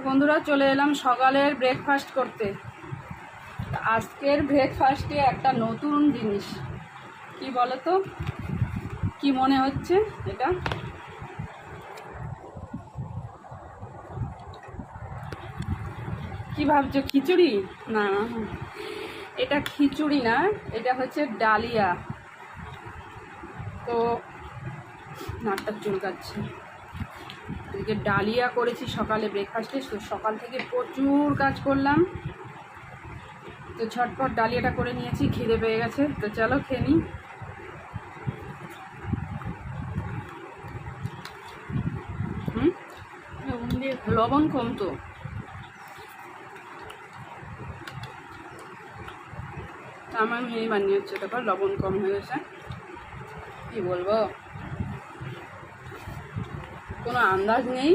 বন্ধুরা চলে এলাম সকালের ব্রেকফাস্ট করতে। আজকের ব্রেকফাস্টে একটা নতুন জিনিস, কি বলো তো, কি মনে হচ্ছে এটা? কি ভাবছো, খিচুড়ি? না, এটা খিচুড়ি না, এটা হচ্ছে ডালিয়া। তো নাকটা চুলকাচ্ছে। এদিকে ডালিয়া করেছি সকালে ব্রেকফাস্টে। সকাল থেকে প্রচুর কাজ করলাম, তো ঝটপট ডালিয়াটা করে নিয়েছি। খিদে পেয়ে গেছে, তো চলো খেয়ে নিই। লবণ কম তো। আমার মেয়ে বানিয়েছে, দেখো লবণ কম হয়ে গেছে। কি বলবো, কোনো আন্দাজ নেই।